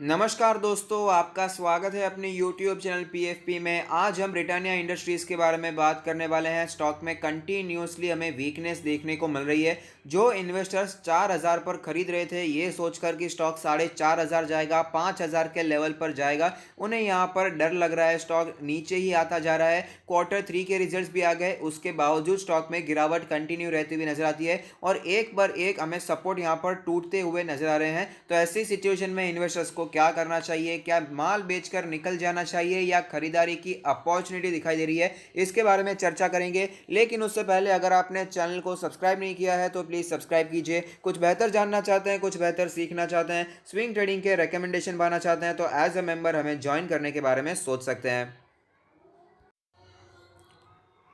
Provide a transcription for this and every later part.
नमस्कार दोस्तों, आपका स्वागत है अपने YouTube चैनल PFP में। आज हम ब्रिटानिया इंडस्ट्रीज़ के बारे में बात करने वाले हैं। स्टॉक में कंटिन्यूसली हमें वीकनेस देखने को मिल रही है। जो इन्वेस्टर्स 4000 पर खरीद रहे थे ये सोचकर कि स्टॉक 4500 जाएगा, 5000 के लेवल पर जाएगा, उन्हें यहाँ पर डर लग रहा है। स्टॉक नीचे ही आता जा रहा है। Q3 के रिजल्ट्स भी आ गए, उसके बावजूद स्टॉक में गिरावट कंटिन्यू रहती हुई नजर आती है और एक पर एक हमें सपोर्ट यहाँ पर टूटते हुए नजर आ रहे हैं। तो ऐसी सिचुएशन में इन्वेस्टर्स को क्या करना चाहिए? क्या माल बेचकर निकल जाना चाहिए या खरीदारी की अपॉर्चुनिटी दिखाई दे रही है? इसके बारे में चर्चा करेंगे। लेकिन उससे पहले अगर आपने चैनल को सब्सक्राइब नहीं किया है तो प्लीज़ सब्सक्राइब कीजिए। कुछ बेहतर जानना चाहते हैं, कुछ बेहतर सीखना चाहते हैं, स्विंग ट्रेडिंग के रिकमेंडेशन पाना चाहते हैं तो एज अ मेंबर हमें ज्वाइन करने के बारे में सोच सकते हैं।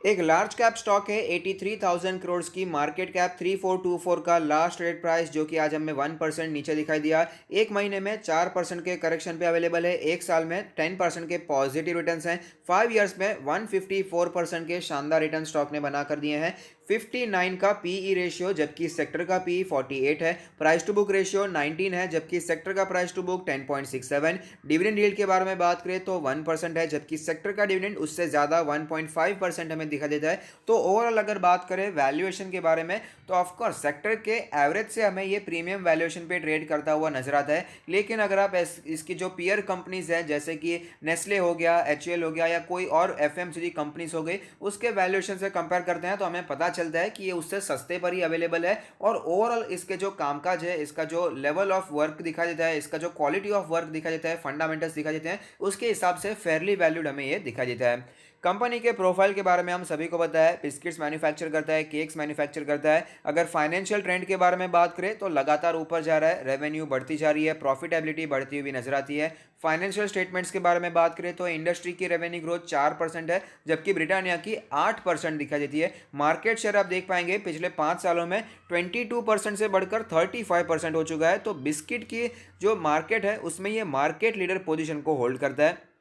एक लार्ज कैप स्टॉक है, 83,000 करोड़ की मार्केट कैप, 3424 का लास्ट ट्रेड प्राइस, जो कि आज हमें 1% नीचे दिखाई दिया। एक महीने में 4% के करेक्शन पे अवेलेबल है, एक साल में 10% के पॉजिटिव रिटर्न्स हैं, 5 ईयर्स में 154% के शानदार रिटर्न स्टॉक ने बना कर दिए हैं। 59 का पीई रेशियो, जबकि सेक्टर का पीई 48 है। प्राइस टू बुक रेशियो 19 है, जबकि सेक्टर का price to book 10.67। Dividend yield के बारे में बात करें तो 1% है, जबकि सेक्टर का डिविडेंड उससे ज़्यादा 1.5% हमें दिखा देता है। तो ओवरऑल अगर बात करें वैल्यूएशन के बारे में तो ऑफकोर्स सेक्टर के एवरेज से हमें ये प्रीमियम वैल्यूएशन पे ट्रेड करता हुआ नजर आता है। लेकिन अगर आप इसकी जो पीयर कंपनीज हैं जैसे कि नेस्ले हो गया, एचयूएल हो गया या कोई और एफएमसीजी कंपनीज हो गई, उसके वैल्यूएशन से कंपेयर करते हैं तो हमें पता चलता है कि ये उससे सस्ते पर ही अवेलेबल है। और ओवरऑल इसके जो कामकाज है, इसका जो लेवल ऑफ वर्क दिखा देता है, इसका जो क्वालिटी ऑफ वर्क दिखा देता है, फंडामेंटल्स दिखा देते हैं, उसके हिसाब से फेयरली वैल्यूड हमें ये दिखा देता है। कंपनी के प्रोफाइल के बारे में हम सभी को पता है, बिस्किट्स मैन्युफैक्चर करता है, केक्स मैन्युफैक्चर करता है। अगर फाइनेंशियल ट्रेंड के बारे में बात करें तो लगातार ऊपर जा रहा है, रेवेन्यू बढ़ती जा रही है, प्रॉफिटेबिलिटी बढ़ती हुई नजर आती है। फाइनेंशियल स्टेटमेंट्स के बारे में बात करें तो इंडस्ट्री की रेवेन्यू ग्रोथ 4% है, जबकि ब्रिटानिया की 8% दिखाई देती है। मार्केट शेयर आप देख पाएंगे पिछले 5 सालों में 22% से बढ़कर 35% हो चुका है। तो बिस्किट की जो मार्केट है उसमें ये मार्केट लीडर पोजीशन को होल्ड करता है।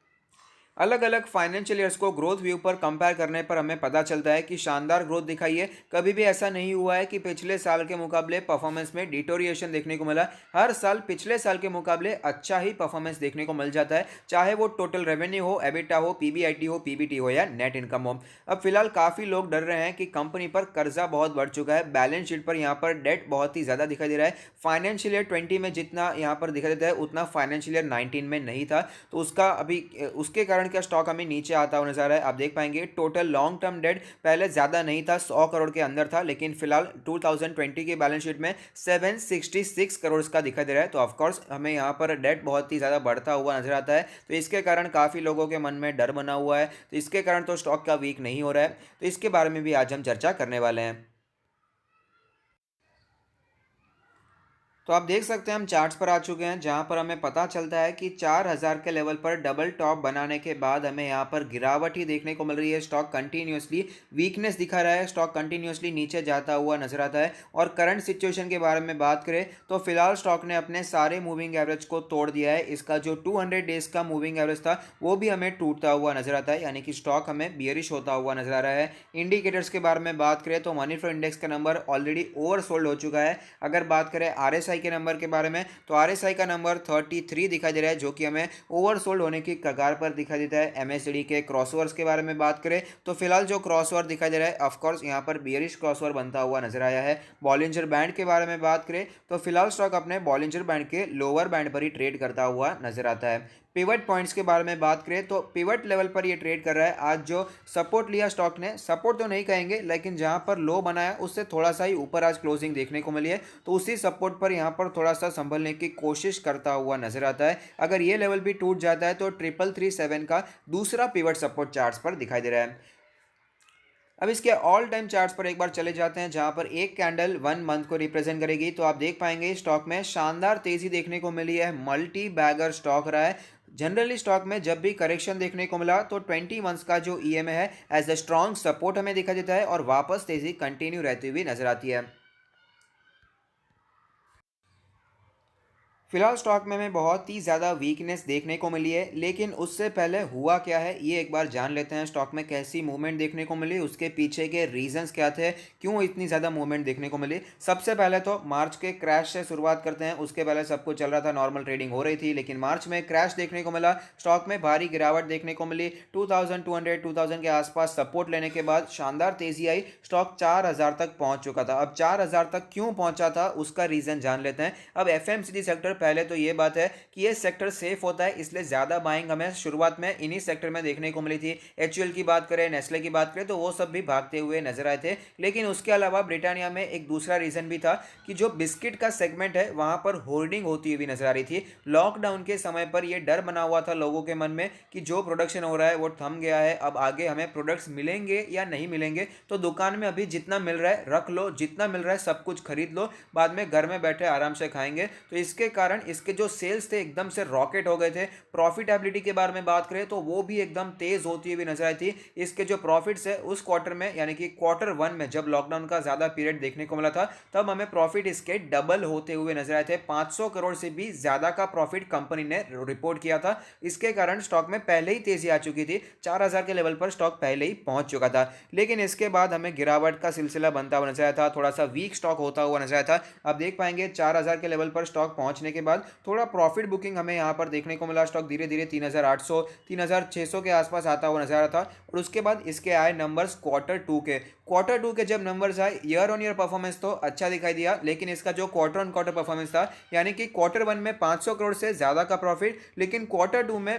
अलग अलग फाइनेंशियल ईयर्स को ग्रोथ व्यू पर कंपेयर करने पर हमें पता चलता है कि शानदार ग्रोथ दिखाई है। कभी भी ऐसा नहीं हुआ है कि पिछले साल के मुकाबले परफॉर्मेंस में डिटोरिएशन देखने को मिला। हर साल पिछले साल के मुकाबले अच्छा ही परफॉर्मेंस देखने को मिल जाता है, चाहे वो टोटल रेवेन्यू हो, एबिटा हो, पीबीआईटी हो, पीबीटी हो या नेट इनकम हो। अब फिलहाल काफ़ी लोग डर रहे हैं कि कंपनी पर कर्जा बहुत बढ़ चुका है, बैलेंस शीट पर यहाँ पर डेट बहुत ही ज़्यादा दिखाई दे रहा है। फाइनेंशियल ईयर 20 में जितना यहाँ पर दिखाई देता है उतना फाइनेंशियल ईयर 19 में नहीं था। तो उसका अभी उसके कारण क्या स्टॉक हमें नीचे आता हुआ नजर आ रहा है। आप देख पाएंगे टोटल लॉन्ग टर्म डेट पहले ज़्यादा नहीं था, 100 करोड़ के अंदर था, लेकिन फिलहाल 2020 की बैलेंस शीट में 766 करोड़ का दिखाई दे रहा है। तो ऑफकोर्स हमें यहाँ पर डेट बहुत ही ज़्यादा बढ़ता हुआ नजर आता है। तो इसके कारण काफ़ी लोगों के मन में डर बना हुआ है। तो इसके कारण तो स्टॉक का वीक नहीं हो रहा है। तो इसके बारे में भी आज हम चर्चा करने वाले हैं। तो आप देख सकते हैं हम चार्ट्स पर आ चुके हैं, जहां पर हमें पता चलता है कि 4000 के लेवल पर डबल टॉप बनाने के बाद हमें यहां पर गिरावट ही देखने को मिल रही है। स्टॉक कंटिन्यूसली वीकनेस दिखा रहा है, स्टॉक कंटिन्यूसली नीचे जाता हुआ नजर आता है। और करंट सिचुएशन के बारे में बात करें तो फिलहाल स्टॉक ने अपने सारे मूविंग एवरेज को तोड़ दिया है। इसका जो 200 डेज का मूविंग एवरेज था वो भी हमें टूटता हुआ नजर आता है, यानी कि स्टॉक हमें बियरिश होता हुआ नजर आ रहा है। इंडिकेटर्स के बारे में बात करें तो मनी फ्लो इंडेक्स का नंबर ऑलरेडी ओवरसोल्ड हो चुका है। अगर बात करें आरएसआई के नंबर के बारे में तो आरएसआई का नंबर 33 दिखाई दे रहा है, जो कि हमें ओवरसोल्ड होने की कगार पर दिखाई देता है। एमएससीडी के क्रॉसओवर्स के बारे में बात करें तो फिलहाल जो क्रॉसओवर दिखाई दे रहा है ऑफकोर्स यहाँ पर बियरिश क्रॉसओवर बनता हुआ नजर आया है। बॉलिंजर बैंड के बारे में बात करें तो फिलहाल स्टॉक अपने बॉलिंजर बैंड के लोअर बैंड पर ही ट्रेड करता हुआ नजर आता है। पिवट पॉइंट्स के बारे में बात करें तो पिवट लेवल पर ये ट्रेड कर रहा है। आज जो सपोर्ट लिया स्टॉक ने, सपोर्ट तो नहीं कहेंगे लेकिन जहां पर लो बनाया उससे थोड़ा सा ही ऊपर आज क्लोजिंग देखने को मिली है। तो उसी सपोर्ट पर यहां पर थोड़ा सा संभलने की कोशिश करता हुआ नजर आता है। अगर ये लेवल भी टूट जाता है तो 3337 का दूसरा पिवट सपोर्ट चार्ट्स पर दिखाई दे रहा है। अब इसके ऑल टाइम चार्ट्स पर एक बार चले जाते हैं, जहां पर एक कैंडल 1 मंथ को रिप्रेजेंट करेगी। तो आप देख पाएंगे स्टॉक में शानदार तेजी देखने को मिली है, मल्टी बैगर स्टॉक रहा है। जनरली स्टॉक में जब भी करेक्शन देखने को मिला तो 20 मंथ्स का जो ईएमए है एज अ स्ट्रॉन्ग सपोर्ट हमें दिखा देता है और वापस तेजी कंटिन्यू रहती हुई नजर आती है। फिलहाल स्टॉक में हमें बहुत ही ज़्यादा वीकनेस देखने को मिली है, लेकिन उससे पहले हुआ क्या है ये एक बार जान लेते हैं। स्टॉक में कैसी मूवमेंट देखने को मिली, उसके पीछे के रीजंस क्या थे, क्यों इतनी ज़्यादा मूवमेंट देखने को मिली। सबसे पहले तो मार्च के क्रैश से शुरुआत करते हैं। उसके पहले सब कुछ चल रहा था, नॉर्मल ट्रेडिंग हो रही थी, लेकिन मार्च में क्रैश देखने को मिला। स्टॉक में भारी गिरावट देखने को मिली। 2200 2000 के आसपास सपोर्ट लेने के बाद शानदार तेजी आई। स्टॉक 4000 तक पहुंच चुका था। अब 4000 तक क्यों पहुंचा था उसका रीज़न जान लेते हैं। अब एफएमसीजी सेक्टर, पहले तो ये बात है कि ये सेक्टर सेफ होता है, इसलिए ज़्यादा बाइंग हमें शुरुआत में इन्हीं सेक्टर में देखने को मिली थी। एचयूएल की बात करें, नेस्ले की बात करें, तो वो सब भी भागते हुए नजर आए थे। लेकिन उसके अलावा ब्रिटानिया में एक दूसरा रीज़न भी था कि जो बिस्किट का सेगमेंट है वहाँ पर होर्डिंग होती हुई नजर आ रही थी। लॉकडाउन के समय पर यह डर बना हुआ था लोगों के मन में कि जो प्रोडक्शन हो रहा है वो थम गया है, अब आगे हमें प्रोडक्ट्स मिलेंगे या नहीं मिलेंगे, तो दुकान में अभी जितना मिल रहा है रख लो, जितना मिल रहा है सब कुछ खरीद लो, बाद में घर में बैठे आराम से खाएंगे। तो इसके कारण इसके जो सेल्स थे एकदम से रॉकेट हो गए थे। प्रॉफिटेबिलिटी के बारे में बात करें तो वो भी एकदम तेज होती हुई नजर आई थी। इसके जो प्रॉफिट्स है उस क्वार्टर में, यानी कि क्वार्टर वन में जब लॉकडाउन का ज्यादा पीरियड देखने को मिला था, तब हमें प्रॉफिट इसके डबल होते हुए नजर आए थे। 500 करोड़ से भी ज्यादा का प्रॉफिट कंपनी ने रिपोर्ट किया था। इसके कारण स्टॉक में पहले ही तेजी आ चुकी थी। 4000 के लेवल पर स्टॉक पहले ही पहुंच चुका था। लेकिन इसके बाद हमें गिरावट का सिलसिला बनता हुआ नजर आया था, थोड़ा सा वीक स्टॉक होता हुआ नजर आया था। आप देख पाएंगे 4000 के लेवल पर स्टॉक पहुंचने के बाद थोड़ा प्रॉफिट बुकिंग हमें यहां पर देखने को मिला। स्टॉक धीरे धीरे 3800 3600 के आसपास आता हुआ नजर आ रहा था। और उसके बाद इसके आए नंबर्स क्वार्टर टू के जब नंबर्स आए, ईयर ऑन ईयर परफॉर्मेंस तो अच्छा दिखाई दिया, लेकिन इसका जो क्वार्टर ऑन क्वार्टर परफॉर्मेंस था, यानी कि क्वार्टर वन में 500 करोड़ से ज़्यादा का प्रॉफिट, लेकिन क्वार्टर टू में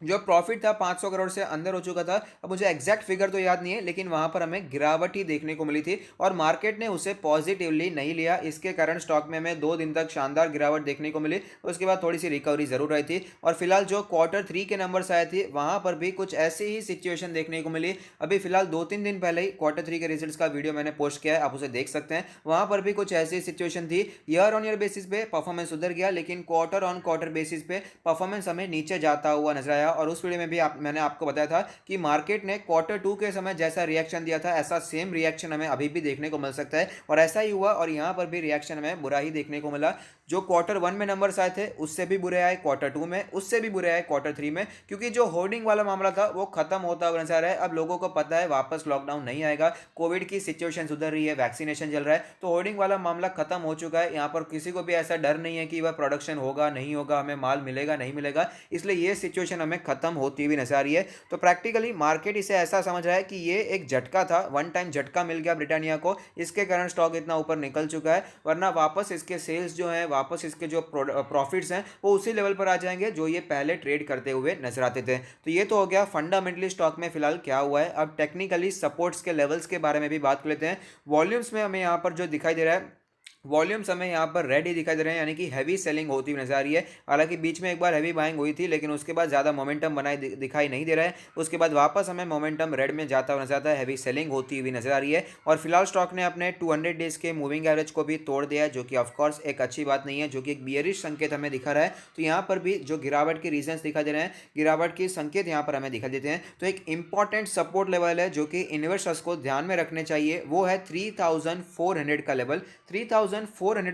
जो प्रॉफिट था 500 करोड़ से अंदर हो चुका था। अब मुझे एग्जैक्ट फिगर तो याद नहीं है, लेकिन वहां पर हमें गिरावट ही देखने को मिली थी और मार्केट ने उसे पॉजिटिवली नहीं लिया। इसके कारण स्टॉक में हमें 2 दिन तक शानदार गिरावट देखने को मिली। उसके बाद थोड़ी सी रिकवरी जरूर आई थी। और फिलहाल जो क्वार्टर थ्री के नंबर्स आए थे वहां पर भी कुछ ऐसी ही सिचुएशन देखने को मिली। अभी फिलहाल 2-3 दिन पहले ही क्वार्टर थ्री के रिजल्ट का वीडियो मैंने पोस्ट किया है, आप उसे देख सकते हैं। वहां पर भी कुछ ऐसी सिचुएशन थी। ईयर ऑन ईयर बेसिस पे परफॉर्मेंस उधर गया, लेकिन क्वार्टर ऑन क्वार्टर बेसिस पे परफॉर्मेंस हमें नीचे जाता हुआ नजर आया। और उस वीडियो में भी मैंने आपको बताया था कि मार्केट ने क्वार्टर टू के समय जैसा रिएक्शन दिया था, ऐसा सेम रिएक्शन हमें अभी भी देखने को मिल सकता है। और ऐसा ही हुआ, और यहां पर भी रिएक्शन हमें बुरा ही देखने को मिला। जो क्वार्टर वन में नंबर्स आए थे उससे भी बुरे आए, क्वार्टर टू में उससे भी बुरे आए, क्वार्टर थ्री में, क्योंकि जो होर्डिंग वाला मामला था वो खत्म होता हुआ नजर आ रहा है। अब लोगों को पता है वापस लॉकडाउन नहीं आएगा, कोविड की सिचुएशन सुधर रही है, वैक्सीनेशन चल रहा है, तो होर्डिंग वाला मामला खत्म हो चुका है। यहाँ पर किसी को भी ऐसा डर नहीं है कि वह प्रोडक्शन होगा नहीं होगा, हमें माल मिलेगा नहीं मिलेगा, इसलिए ये सिचुएशन हमें खत्म होती हुई नजर आ रही है। तो प्रैक्टिकली मार्केट इसे ऐसा समझ रहा है कि ये एक झटका था, वन टाइम झटका मिल गया ब्रिटानिया को, इसके कारण स्टॉक इतना ऊपर निकल चुका है। वरना वापस इसके सेल्स जो है, वापस इसके जो प्रॉफिट्स हैं वो उसी लेवल पर आ जाएंगे जो ये पहले ट्रेड करते हुए नजर आते थे। तो ये तो हो गया फंडामेंटली स्टॉक में फिलहाल क्या हुआ है। अब टेक्निकली सपोर्ट्स के लेवल्स के बारे में भी बात कर लेते हैं। वॉल्यूम्स में हमें यहाँ पर जो दिखाई दे रहा है, वॉल्यूम्स हमें यहाँ पर रेड ही दिखाई दे रहे हैं, यानी कि हैवी सेलिंग होती हुई नजर आ रही है। हालांकि बीच में एक बार हैवी बाइंग हुई थी, लेकिन उसके बाद ज़्यादा मोमेंटम बनाए दिखाई नहीं दे रहा है। उसके बाद वापस हमें मोमेंटम रेड में जाता हुआ नजर आता है, हैवी सेलिंग होती हुई नजर आ रही है। और फिलहाल स्टॉक ने अपने 200 डेज के मूविंग एवरेज को भी तोड़ दिया है, जो कि ऑफकोर्स एक अच्छी बात नहीं है, जो कि एक बियरिश संकेत हमें दिखा रहा है। तो यहाँ पर भी जो गिरावट के रीजंस दिखाई दे रहे हैं, गिरावट के संकेत यहाँ पर हमें दिखाई देते हैं। तो एक इंपॉर्टेंट सपोर्ट लेवल है जो कि इन्वेस्टर्स को ध्यान में रखने चाहिए, वो है 3400 का लेवल। 3400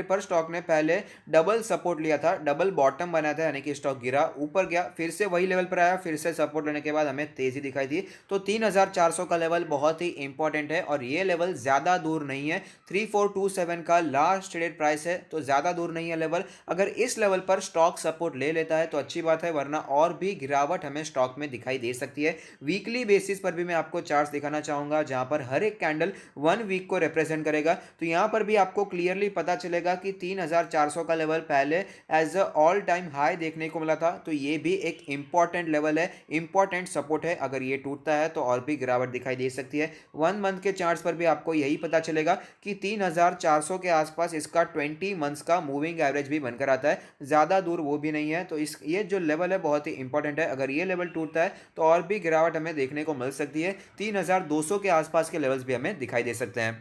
पर स्टॉक ने पहले डबल सपोर्ट लिया था, डबल बॉटम बनाया था, यानी कि स्टॉक गिरा, ऊपर गया, फिर से वही लेवल पर आया, फिर से सपोर्ट लेने के बाद हमें तेजी दिखाई दी। तो 3400 का लेवल बहुत ही इंपॉर्टेंट है, और ये लेवल ज्यादा दूर नहीं है। 3427 का लास्ट ट्रेडेड प्राइस है, तो ज्यादा दूर नहीं है लेवल। अगर इस लेवल पर स्टॉक सपोर्ट ले लेता है तो अच्छी बात है, वरना और भी गिरावट हमें स्टॉक में दिखाई दे सकती है। वीकली बेसिस पर भी मैं आपको चार्ट्स दिखाना चाहूंगा, जहां पर हर एक कैंडल 1 वीक को रिप्रेजेंट करेगा। तो यहां पर भी आपको क्लियरली पता चलेगा कि 3400 का लेवल पहले as a all time high देखने को मिला था। तो ये भी एक इंपॉर्टेंट लेवल है, इंपॉर्टेंट सपोर्ट है। अगर ये टूटता है तो और भी गिरावट दिखाई दे सकती है। 1 मंथ के चार्ट्स पर भी आपको यही पता चलेगा कि 3400 के आसपास इसका 20 मंथ्स का मूविंग एवरेज भी बनकर आता है, ज़्यादा दूर वो भी नहीं है। तो इस ये जो लेवल है बहुत ही इंपॉर्टेंट है। अगर ये लेवल टूटता है तो और भी गिरावट हमें देखने को मिल सकती है। 3200 के आसपास के लेवल्स भी हमें दिखाई दे सकते हैं।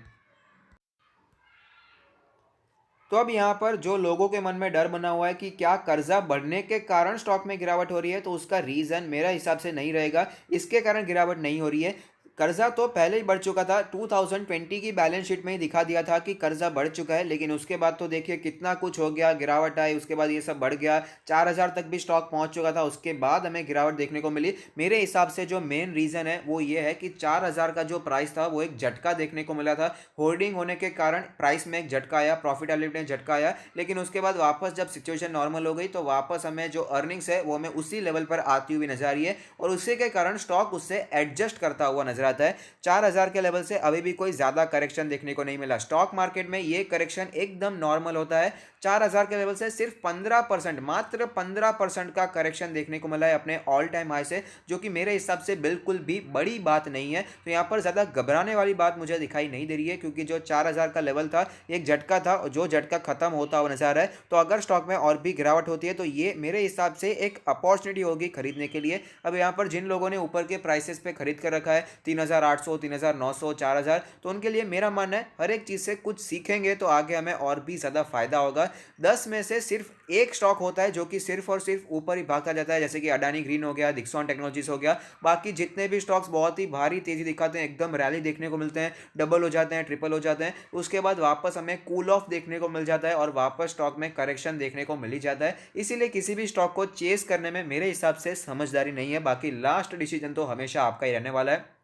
तो अब यहाँ पर जो लोगों के मन में डर बना हुआ है कि क्या कर्जा बढ़ने के कारण स्टॉक में गिरावट हो रही है, तो उसका रीजन मेरा हिसाब से नहीं रहेगा, इसके कारण गिरावट नहीं हो रही है। कर्जा तो पहले ही बढ़ चुका था। 2020 की बैलेंस शीट में ही दिखा दिया था कि कर्जा बढ़ चुका है, लेकिन उसके बाद तो देखिए कितना कुछ हो गया, गिरावट आई, उसके बाद ये सब बढ़ गया, 4000 तक भी स्टॉक पहुंच चुका था, उसके बाद हमें गिरावट देखने को मिली। मेरे हिसाब से जो मेन रीजन है वो ये है कि 4000 का जो प्राइस था वो एक झटका देखने को मिला था। होल्डिंग होने के कारण प्राइस में एक झटका आया, प्रॉफिटेबिलिटी में झटका आया, लेकिन उसके बाद वापस जब सिचुएशन नॉर्मल हो गई तो वापस हमें जो अर्निंग्स है वो हमें उसी लेवल पर आती हुई नजर आ रही है, और उसी के कारण स्टॉक उससे एडजस्ट करता हुआ नजर आता है। 4000 के लेवल से अभी भी कोई ज्यादा करेक्शन देखने को नहीं मिला। स्टॉक मार्केट में ये करेक्शन एकदम नॉर्मल होता है। 4000 के लेवल से सिर्फ 15%, मात्र 15% का करेक्शन देखने को मिला है अपने ऑल टाइम हाई से, जो कि मेरे हिसाब से बिल्कुल भी बड़ी बात नहीं है। तो यहाँ पर ज्यादा घबराने वाली बात मुझे दिखाई नहीं दे रही है, क्योंकि जो 4000 का लेवल था एक झटका था, जो झटका खत्म होता हुआ नजर आ रहा है। तो अगर स्टॉक में और भी गिरावट होती है तो ये मेरे हिसाब से एक अपॉर्चुनिटी होगी खरीदने के लिए। अब यहाँ पर जिन लोगों ने ऊपर के प्राइसेस पे खरीद कर रखा है 3800, 3900, 4000, तो उनके लिए मेरा मानना है हर एक चीज से कुछ सीखेंगे तो आगे हमें और भी ज्यादा फायदा होगा। 10 में से सिर्फ एक स्टॉक होता है जो कि सिर्फ और सिर्फ ऊपर ही भागता जाता है, जैसे कि अडानी ग्रीन हो गया, डिक्सॉन टेक्नोलॉजीज हो गया। बाकी जितने भी स्टॉक्स बहुत ही भारी तेजी दिखाते हैं, एकदम रैली देखने को मिलते हैं, डबल हो जाते हैं, ट्रिपल हो जाते हैं, उसके बाद वापस हमें कूल ऑफ देखने को मिल जाता है और वापस स्टॉक में करेक्शन देखने को मिल ही जाता है। इसीलिए किसी भी स्टॉक को चेस करने में मेरे हिसाब से समझदारी नहीं है। बाकी लास्ट डिसीजन तो हमेशा आपका ही रहने वाला है।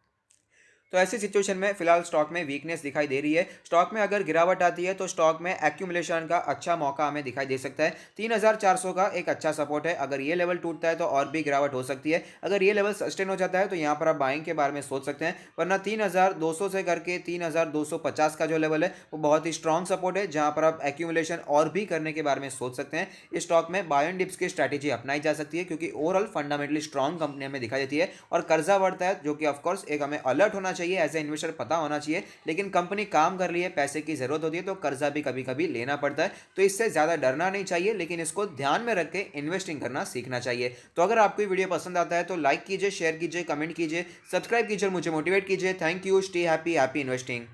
तो ऐसी सिचुएशन में फिलहाल स्टॉक में वीकनेस दिखाई दे रही है। स्टॉक में अगर गिरावट आती है तो स्टॉक में एक्यूमुलेशन का अच्छा मौका हमें दिखाई दे सकता है। 3400 का एक अच्छा सपोर्ट है, अगर ये लेवल टूटता है तो और भी गिरावट हो सकती है। अगर ये लेवल सस्टेन हो जाता है तो यहाँ पर आप बाइंग के बारे में सोच सकते हैं, वरना 3200 से करके 3250 का जो लेवल है वो बहुत ही स्ट्रॉन्ग सपोर्ट है, जहाँ पर आप एक्यूमुलेशन और भी करने के बारे में सोच सकते हैं। इस स्टॉक में बाय एंड डिप्स की स्ट्रैटेजी अपनाई जा सकती है, क्योंकि ओवरऑल फंडामेंटली स्ट्रॉन्ग कंपनी हमें दिखाई देती है, और कर्जा बढ़ता है जो कि ऑफकोर्स एक हमें अलर्ट होना चाहिए, एज ए इन्वेस्टर पता होना चाहिए। लेकिन कंपनी काम कर रही है, पैसे की जरूरत होती है तो कर्जा भी कभी कभी लेना पड़ता है, तो इससे ज्यादा डरना नहीं चाहिए, लेकिन इसको ध्यान में रख के इन्वेस्टिंग करना सीखना चाहिए। तो अगर आपको ये वीडियो पसंद आता है तो लाइक कीजिए, शेयर कीजिए, कमेंट कीजिए, सब्सक्राइब कीजिए, मुझे मोटिवेट कीजिए। Thank you, stay happy, happy investing.